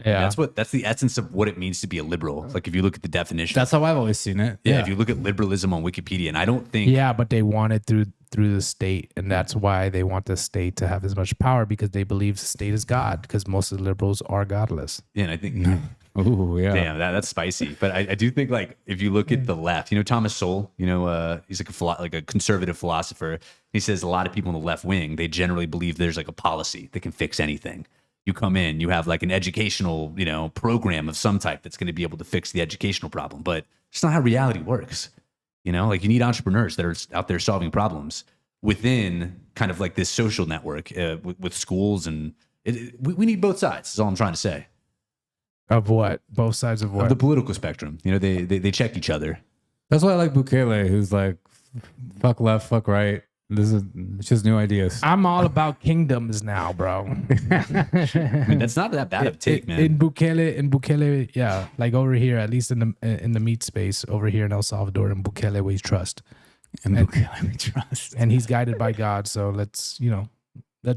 Yeah. That's the essence of what it means to be a liberal. Like if you look at the definition. That's how I've always seen it. Yeah. If you look at liberalism on Wikipedia, and I don't think. Yeah, but they want it through the state, and that's why they want the state to have as much power because they believe the state is God. Because most of the liberals are godless. Yeah, and I think. Oh yeah. Damn, that's spicy. But I do think like if you look at the left, Thomas Sowell, he's like a conservative philosopher. He says a lot of people in the left wing, they generally believe there's like a policy that can fix anything. You come in, you have like an educational, program of some type that's going to be able to fix the educational problem. But it's not how reality works. Like you need entrepreneurs that are out there solving problems within kind of like this social network with schools. And we need both sides is all I'm trying to say. Of what? Both sides of what? Of the political spectrum. They check each other. That's why I like Bukele, who's like, fuck left, fuck right. It's just new ideas. I'm all about kingdoms now, bro. I mean, that's not that bad of a take, man. In Bukele, yeah, like over here, at least in the meat space over here in El Salvador, in Bukele we trust. And Bukele we trust. And he's guided by God, so let's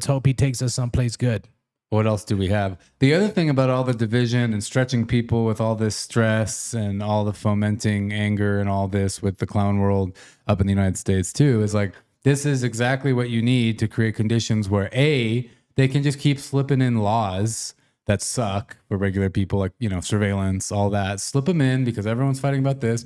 hope he takes us someplace good. What else do we have? The other thing about all the division and stretching people with all this stress and all the fomenting anger and all this with the clown world up in the United States too is like, this is exactly what you need to create conditions where A, they can just keep slipping in laws that suck for regular people, like, surveillance, all that, slip them in because everyone's fighting about this.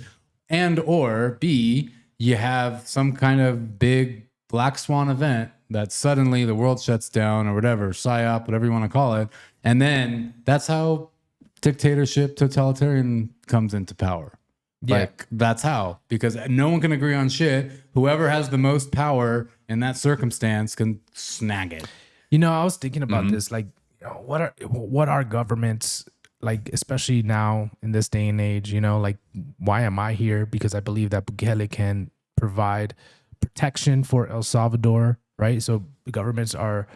And or B, you have some kind of big black swan event that suddenly the world shuts down or whatever, psyop, whatever you want to call it. And then that's how dictatorship, totalitarian comes into power. Yeah. Like that's how, because no one can agree on shit. Whoever has the most power in that circumstance can snag it. I was thinking about this, like, what are governments like, especially now in this day and age, like, why am I here? Because I believe that Bukele can provide protection for El Salvador, right? So the governments are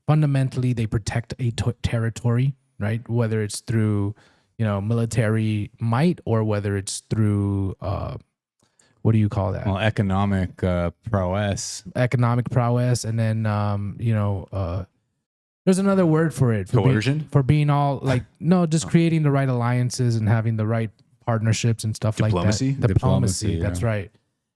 fundamentally, they protect a territory, right? Whether it's through military might or whether it's through, what do you call that? Well, economic prowess. Economic prowess. And then, there's another word for it. Coercion? For being all like, no, just creating the right alliances and having the right partnerships and stuff Diplomacy? like that. Diplomacy. Yeah. That's right.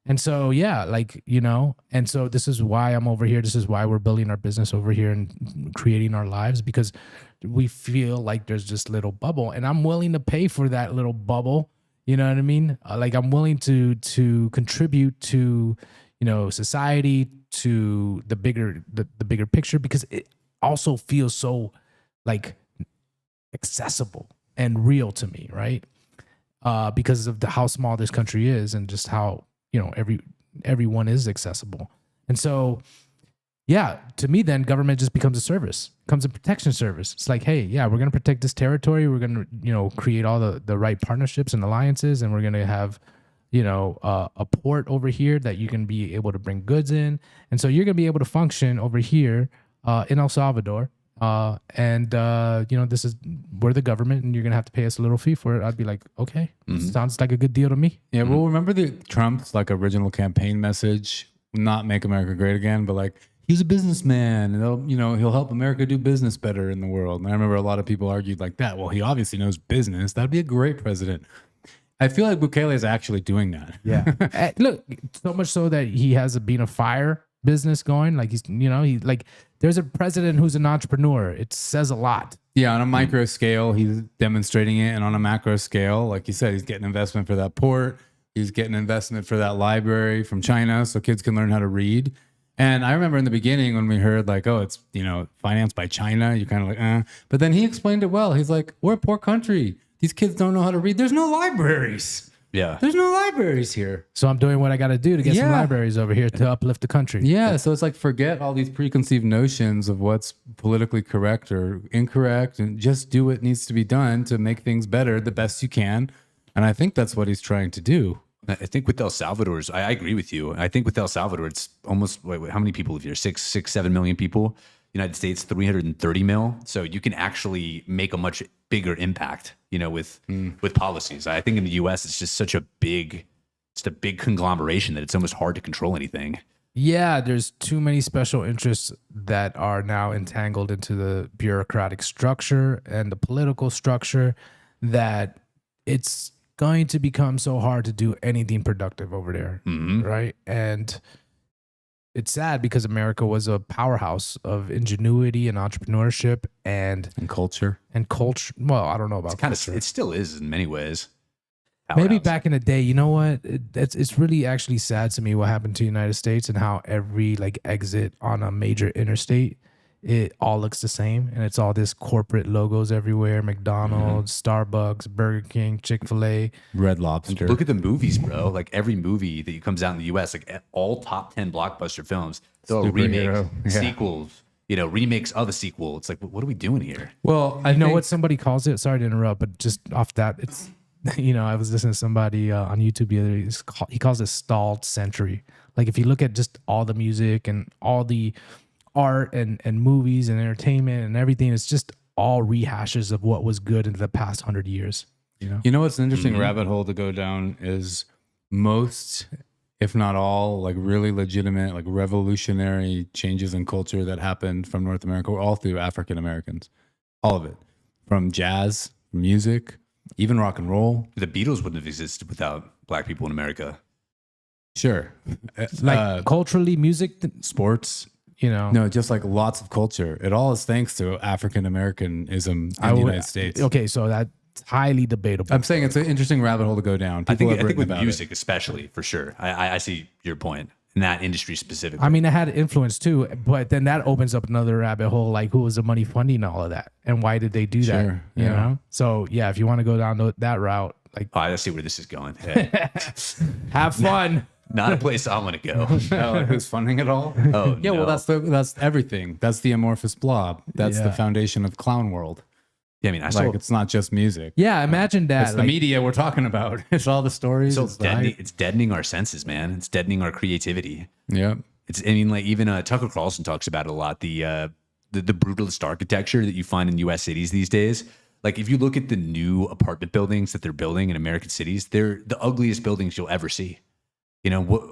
And so, yeah, like, and so this is why I'm over here. This is why we're building our business over here and creating our lives, because we feel like there's this little bubble and I'm willing to pay for that little bubble. You know what I mean? Like I'm willing to contribute to, society, to the bigger picture, because it also feels so like accessible and real to me. Right. Because of how small this country is and just how, everyone is accessible. And so, yeah, to me, then government just becomes a service, becomes a protection service. It's like, hey, yeah, we're going to protect this territory. We're going to, create all the right partnerships and alliances. And we're going to have, a port over here that you can be able to bring goods in. And so you're going to be able to function over here in El Salvador. This is, we're the government and you're going to have to pay us a little fee for it. I'd be like, okay, sounds like a good deal to me. Yeah. Well, remember Trump's like original campaign message, not make America great again, but like, he's a businessman and he'll help America do business better in the world. And I remember a lot of people argued like that. Well, he obviously knows business. That'd be a great president. I feel like Bukele is actually doing that. Yeah. Look, so much so that he has a Bean of Fire business going. Like he's, he like, there's a president who's an entrepreneur. It says a lot. Yeah, on a micro scale, he's demonstrating it. And on a macro scale, like you said, he's getting investment for that port. He's getting investment for that library from China so kids can learn how to read. And I remember in the beginning when we heard like, oh, it's, financed by China, you're kind of like, eh. But then he explained it well. He's like, we're a poor country. These kids don't know how to read. There's no libraries. Yeah. There's no libraries here. So I'm doing what I got to do to get some libraries over here to uplift the country. Yeah. So it's like, forget all these preconceived notions of what's politically correct or incorrect and just do what needs to be done to make things better the best you can. And I think that's what he's trying to do. I think with El Salvador's, I agree with you. I think with El Salvador, it's almost, how many people live here? 7 million people. United States, 330 mil. So you can actually make a much bigger impact, with policies. I think in the US, it's just such a big conglomeration that it's almost hard to control anything. Yeah, there's too many special interests that are now entangled into the bureaucratic structure and the political structure that it's going to become so hard to do anything productive over there, right? And it's sad because America was a powerhouse of ingenuity and entrepreneurship and culture. Well, I don't know about culture. It still is in many ways. Maybe back in the day, you know what? It's really actually sad to me what happened to the United States and how every exit on a major interstate, it all looks the same, and it's all this corporate logos everywhere: McDonald's, Starbucks, Burger King, Chick-fil-A, Red Lobster. Look at the movies, bro. Like every movie that comes out in the US, like all top 10 blockbuster films, they'll remake sequels, remakes of a sequel. It's like, what are we doing here? Well, I know what somebody calls it. Sorry to interrupt, but just off that, it's I was listening to somebody on YouTube the other day. He calls it stalled century. Like if you look at just all the music and all the art and movies and entertainment and everything, it's just all rehashes of what was good in the past 100 years. What's an interesting rabbit hole to go down is most, if not all, really legitimate, revolutionary changes in culture that happened from North America were all through African Americans. All of it. From jazz, music, even rock and roll. The Beatles wouldn't have existed without black people in America. Sure. Culturally, music, sports. No, just lots of culture. It all is thanks to African Americanism in the United States. Okay, so that's highly debatable. I'm saying it's an interesting rabbit hole to go down. I think with music, especially, for sure. I see your point in that industry specifically. I mean, it had influence too, but then that opens up another rabbit hole. Like, who was the money funding all of that, and why did they do that? You know. So yeah, if you want to go down that route, I see where this is going. Hey. Have fun. Not a place I want to go. Who's funding it all? Oh, yeah. No. Well, that's everything. That's the amorphous blob. That's the foundation of clown world. Yeah, I mean, it's not just music. Yeah, imagine that. It's the media we're talking about. It's all the stories. So it's deadening our senses, man. It's deadening our creativity. Yeah. Even Tucker Carlson talks about it a lot. The brutalist architecture that you find in U.S. cities these days. Like if you look at the new apartment buildings that they're building in American cities, they're the ugliest buildings you'll ever see.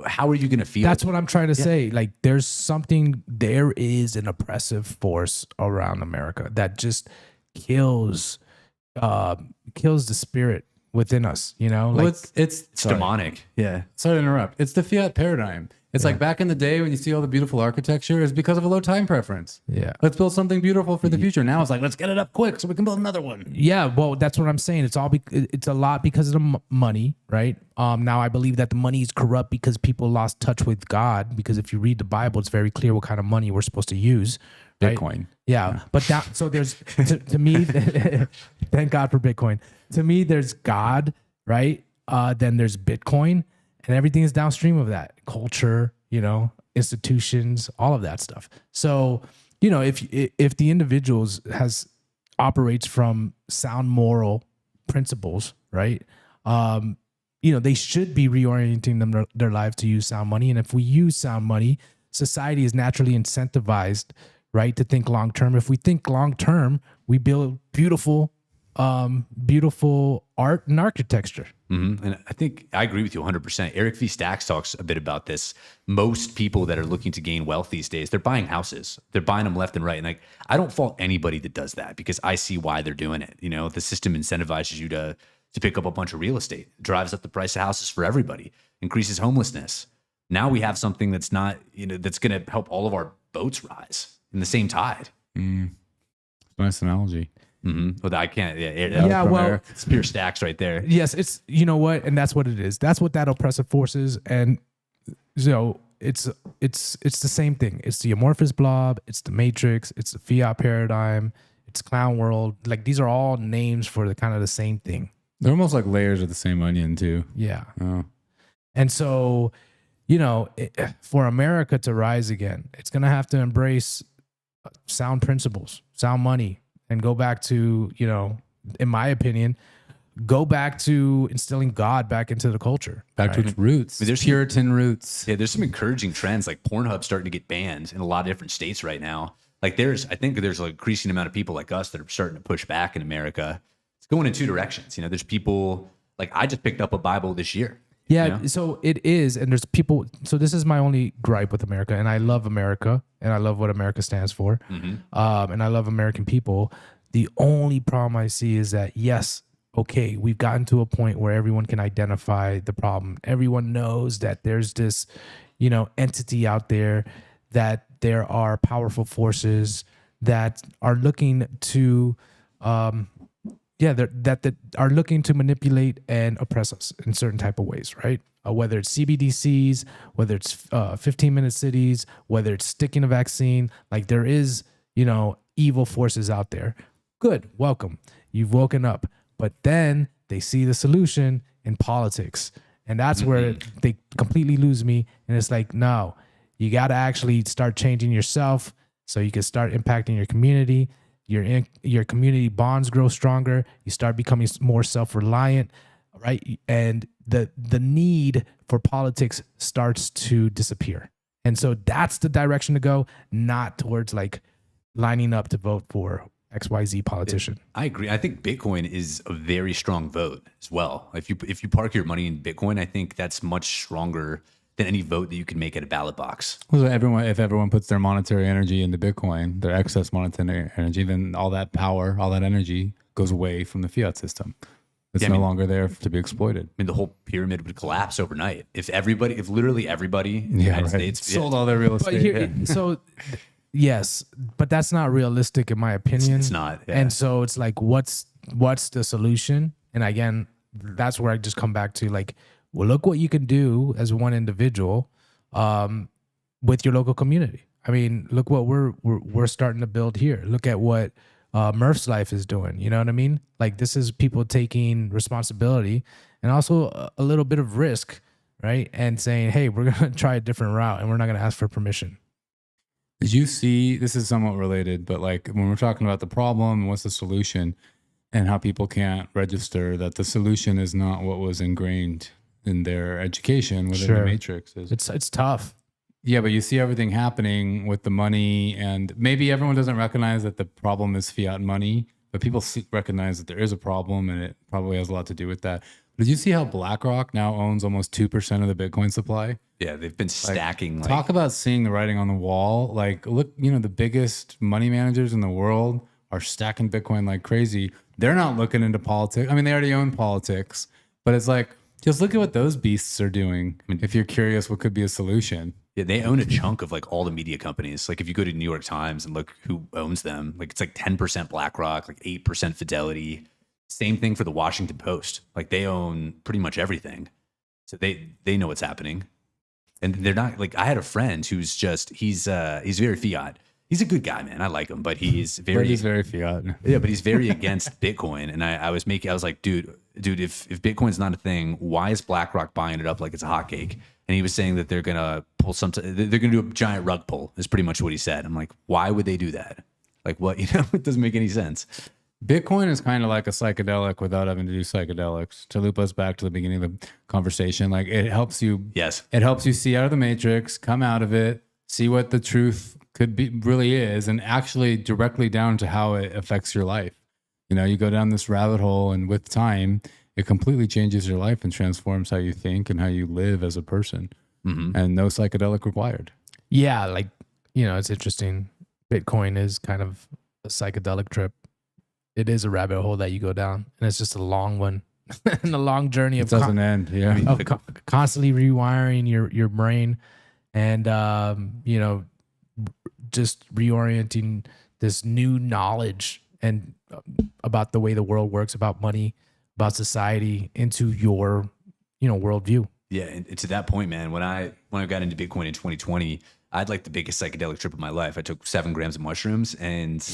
How are you going to feel? That's what I'm trying to say. There is an oppressive force around America that just kills the spirit within us, Well, it's demonic. Yeah. Sorry to interrupt. It's the fiat paradigm. It's like back in the day when you see all the beautiful architecture, it's because of a low time preference. Yeah. Let's build something beautiful for the future. Now it's like, let's get it up quick so we can build another one. Yeah. Well, that's what I'm saying. It's a lot because of the money, right? Now I believe that the money is corrupt because people lost touch with God, because if you read the Bible, it's very clear what kind of money we're supposed to use. Right? Bitcoin. Yeah. But so there's, to me, thank God for Bitcoin. To me, there's God, right? Then there's Bitcoin. And everything is downstream of that: culture, institutions, all of that stuff. So, if the individuals operates from sound moral principles, right? They should be reorienting their lives to use sound money. And if we use sound money, society is naturally incentivized, right, to think long term. If we think long term, we build beautiful art and architecture. Mm-hmm. And I think I agree with you 100%. Eric V. Stacks talks a bit about this. Most people that are looking to gain wealth these days, they're buying houses. They're buying them left and right. And I don't fault anybody that does that because I see why they're doing it. The system incentivizes you to pick up a bunch of real estate, drives up the price of houses for everybody, increases homelessness. Now we have something that's not, that's going to help all of our boats rise in the same tide. Nice analogy. Well, I can't. Yeah, well, America. it's pure stacks right there. yes, it's, you know what, and that's what it is. That's what that oppressive force is, and so it's the same thing. It's the amorphous blob. It's the matrix. It's the fiat paradigm. It's clown world. Like these are all names for the kind of the same thing. They're almost like layers of the same onion too. Yeah. Oh. And so, for America to rise again, it's going to have to embrace sound principles, sound money, and go back to, in my opinion, go back to instilling God back into the culture. Back to its roots. There's Puritan roots. Yeah, there's some encouraging trends, like Pornhub starting to get banned in a lot of different states right now. Like I think there's an increasing amount of people like us that are starting to push back in America. It's going in two directions. There's people like I just picked up a Bible this year. Yeah, so it is, and there's people. So this is my only gripe with America, and I love America, and I love what America stands for, and I love American people. The only problem I see is that yes, okay, we've gotten to a point where everyone can identify the problem. Everyone knows that there's this, entity out there, that there are powerful forces that are looking to, that are looking to manipulate and oppress us in certain type of ways, right? Whether it's CBDCs, whether it's 15-minute cities, whether it's sticking a vaccine, like there is, evil forces out there. Good, welcome. You've woken up. But then they see the solution in politics. And that's where they completely lose me. And it's like, no, you got to actually start changing yourself so you can start impacting your community. Your community bonds grow stronger. You start becoming more self-reliant, right? And the need for politics starts to disappear. And so that's the direction to go, not towards like lining up to vote for XYZ politician. I agree. I think Bitcoin is a very strong vote as well. If you park your money in Bitcoin, I think that's much stronger than any vote that you can make at a ballot box. Well, if everyone puts their monetary energy into Bitcoin, their excess monetary energy, then all that power, all that energy goes away from the fiat system. It's no longer there to be exploited. I mean, the whole pyramid would collapse overnight if literally everybody in the United States sold all their real estate. So yes, but that's not realistic in my opinion. It's not. Yeah. And so it's like, what's the solution? And again, that's where I just come back to like, well, look what you can do as one individual with your local community. I mean, look what we're starting to build here. Look at what Murph's Life is doing. You know what I mean? Like this is people taking responsibility and also a little bit of risk, right? And saying, hey, we're going to try a different route and we're not going to ask for permission. Did you see, this is somewhat related, but like when we're talking about the problem and what's the solution and how people can't register that the solution is not what was ingrained in their education within the matrix. It's tough. Yeah, but you see everything happening with the money, and maybe everyone doesn't recognize that the problem is fiat money, but people recognize that there is a problem, and it probably has a lot to do with that. But did you see how BlackRock now owns almost 2% of the Bitcoin supply? Yeah, they've been stacking. Talk about seeing the writing on the wall. Like, look, the biggest money managers in the world are stacking Bitcoin like crazy. They're not looking into politics. I mean, they already own politics, but it's like, just look at what those beasts are doing. I mean, if you're curious, what could be a solution? Yeah, they own a chunk of like all the media companies. Like if you go to New York Times and look who owns them, like it's like 10% BlackRock, like 8% Fidelity. Same thing for the Washington Post. Like they own pretty much everything. So they know what's happening. And they're not like, I had a friend who's he's very fiat. He's a good guy, man. I like him, but he's very fiat. Yeah, but he's very against Bitcoin. And I was like, dude, if Bitcoin's not a thing, why is BlackRock buying it up like it's a hotcake? And he was saying that they're gonna pull they're gonna do a giant rug pull. Is pretty much what he said. I'm like, why would they do that? Like, what? It doesn't make any sense. Bitcoin is kind of like a psychedelic without having to do psychedelics. To loop us back to the beginning of the conversation, like it helps you. Yes, it helps you see out of the matrix, come out of it, see what the truth really is, and actually directly down to how it affects your life. You go down this rabbit hole, and with time, it completely changes your life and transforms how you think and how you live as a person. And no psychedelic required. Yeah, like it's interesting. Bitcoin is kind of a psychedelic trip. It is a rabbit hole that you go down, and it's just a long one, and a long journey of doesn't end. Yeah, of constantly rewiring your brain, and just reorienting this new knowledge and about the way the world works, about money, about society into your, worldview. Yeah, and to that point, man, when I got into Bitcoin in 2020, I had like the biggest psychedelic trip of my life. I took 7 grams of mushrooms, and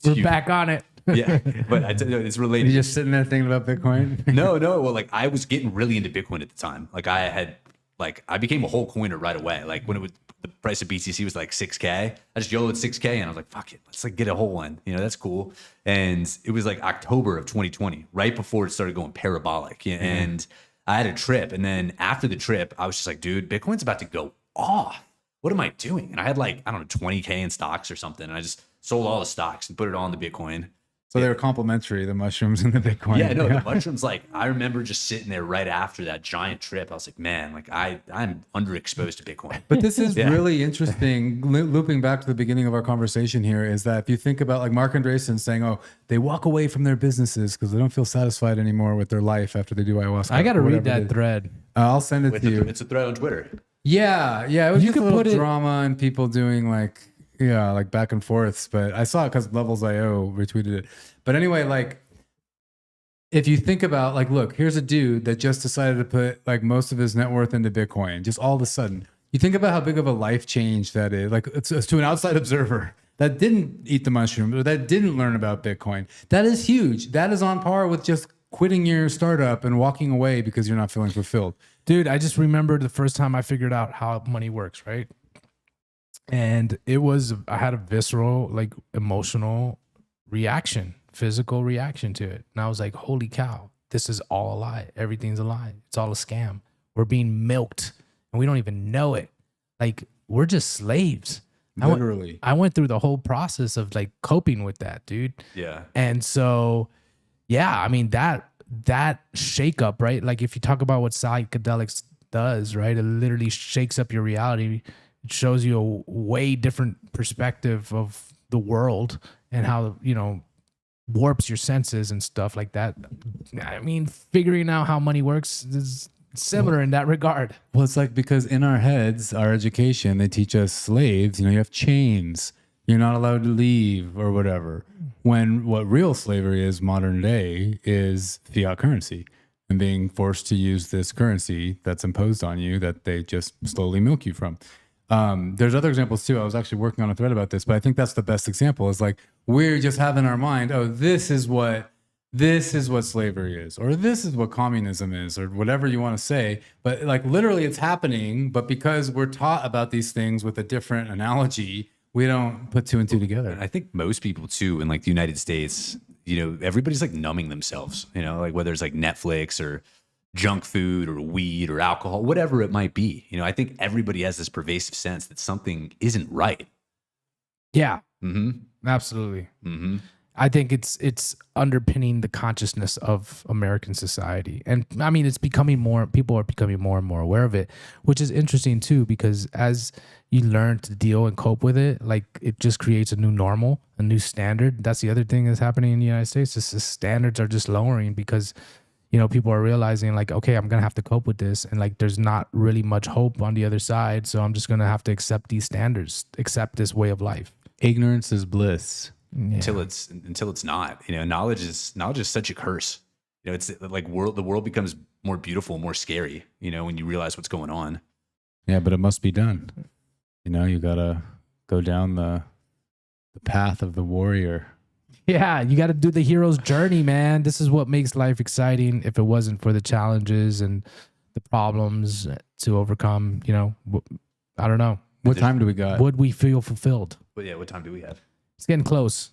we're back on it. Yeah, but it's related. You're just sitting there thinking about Bitcoin? No. Well, like I was getting really into Bitcoin at the time. Like I became a whole coiner right away. Like when the price of BTC was like 6K, I just YOLO'd 6K, and I was like, fuck it, let's like get a whole one. That's cool. And it was like October of 2020, right before it started going parabolic. And I had a trip, and then after the trip, I was just like, dude, Bitcoin's about to go off. What am I doing? And I had like, I don't know, 20K in stocks or something. And I just sold all the stocks and put it all into Bitcoin. So they were complimentary, the mushrooms and the Bitcoin. Yeah, no, the mushrooms, like I remember just sitting there right after that giant trip. I was like, man, like I'm underexposed to Bitcoin. But this is really interesting. Looping back to the beginning of our conversation here is that if you think about like Mark Andreessen saying, oh, they walk away from their businesses because they don't feel satisfied anymore with their life after they do ayahuasca. I got to read that thread. I'll send it to you. It's a thread on Twitter. Yeah. It was just a little drama and people doing like back and forths, but I saw it because Levels.io retweeted it. But anyway, like if you think about like, look, here's a dude that just decided to put like most of his net worth into Bitcoin, just all of a sudden. You think about how big of a life change that is. Like it's to an outside observer that didn't eat the mushrooms or that didn't learn about Bitcoin. That is huge. That is on par with just quitting your startup and walking away because you're not feeling fulfilled. Dude, I just remembered the first time I figured out how money works, right? And I had a visceral, like emotional reaction, physical reaction to it. And I was like, holy cow, this is all a lie. Everything's a lie. It's all a scam. We're being milked and we don't even know it. Like we're just slaves. Literally. I went through the whole process of like coping with that, dude. Yeah. And so, yeah, I mean, that shakeup, right? Like if you talk about what psychedelics does, right? It literally shakes up your reality. It shows you a way different perspective of the world and how, warps your senses and stuff like that. I mean, figuring out how money works is similar in that regard. Well, it's like because in our heads, our education, they teach us slaves, you have chains. You're not allowed to leave or whatever. When what real slavery is modern day is fiat currency and being forced to use this currency that's imposed on you that they just slowly milk you from. There's other examples too. I was actually working on a thread about this, but I think that's the best example is like, we're just have in our mind, oh, this is what slavery is, or this is what communism is, or whatever you want to say. But like literally it's happening, but because we're taught about these things with a different analogy, we don't put 2 and 2 together. I think most people too, in like the United States, everybody's like numbing themselves, like whether it's like Netflix or junk food or weed or alcohol, whatever it might be. I think everybody has this pervasive sense that something isn't right. Yeah, Mm-hmm. absolutely. Mm-hmm. I think it's underpinning the consciousness of American society. And I mean, people are becoming more and more aware of it, which is interesting too, because as you learn to deal and cope with it, like it just creates a new normal, a new standard. That's the other thing that's happening in the United States. Is the standards are just lowering because people are realizing like, okay, I'm going to have to cope with this. And like, there's not really much hope on the other side. So I'm just going to have to accept these standards, accept this way of life. Ignorance is bliss. Yeah. Until it's not. Knowledge is such a curse. It's like the world becomes more beautiful, more scary, when you realize what's going on. Yeah, but it must be done. You got to go down the path of the warrior. Yeah, you got to do the hero's journey, man. This is what makes life exciting. If it wasn't for the challenges and the problems to overcome, I don't know. What time do we got? Would we feel fulfilled? But yeah, what time do we have? It's getting close.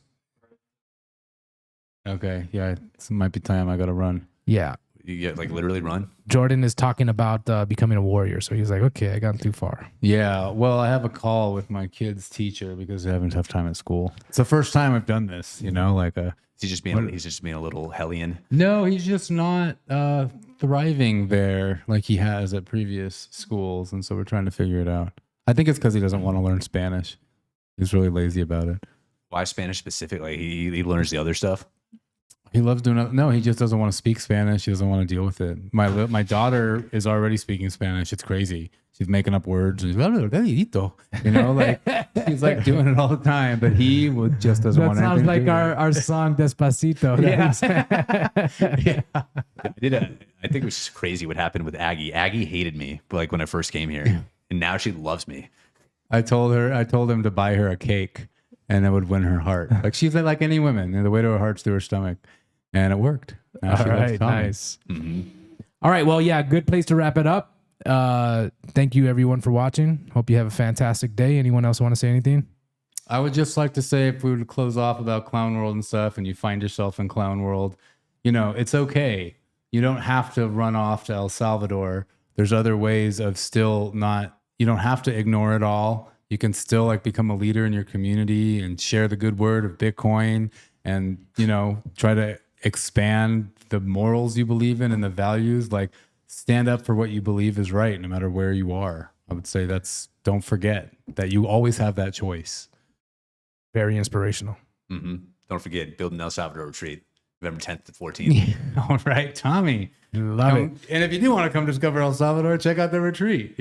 Okay, yeah, it might be time. I got to run. Yeah. You get like literally run? Jordan is talking about becoming a warrior. So he's like, okay, I got too far. Yeah, well, I have a call with my kid's teacher because they're having a tough time at school. It's the first time I've done this, like He's just being a little hellion. No, he's just not thriving there like he has at previous schools. And so we're trying to figure it out. I think it's because he doesn't want to learn Spanish. He's really lazy about it. Why Spanish specifically? He learns the other stuff. He loves doing it. No, he just doesn't want to speak Spanish. He doesn't want to deal with it. My daughter is already speaking Spanish. It's crazy. She's making up words. And you know, like she's like doing it all the time. But he just doesn't want That anything sounds like to do with our song Despacito. I think it was just crazy what happened with Aggie. Aggie hated me like when I first came here, and now she loves me. I told him to buy her a cake, and it would win her heart. Like she's like any women, and the way to her heart's through her stomach, and it worked. Now she loves Tommy. Nice. All right, well, yeah, good place to wrap it up. Thank you everyone for watching. Hope you have a fantastic day. Anyone else want to say anything? I would just like to say, if we were to close off about Clown World and stuff, and you find yourself in Clown World, you know, it's okay. You don't have to run off to El Salvador. There's other ways of still not, you don't have to ignore it all. You can still like become a leader in your community and share the good word of Bitcoin and, you know, try to expand the morals you believe in and the values. Like stand up for what you believe is right, no matter where you are. I would say don't forget that you always have that choice. Very inspirational. Don't forget, building El Salvador retreat, November 10th to 14th. All right, Tommy. Love it. And if you do want to come discover El Salvador, check out the retreat. Yeah.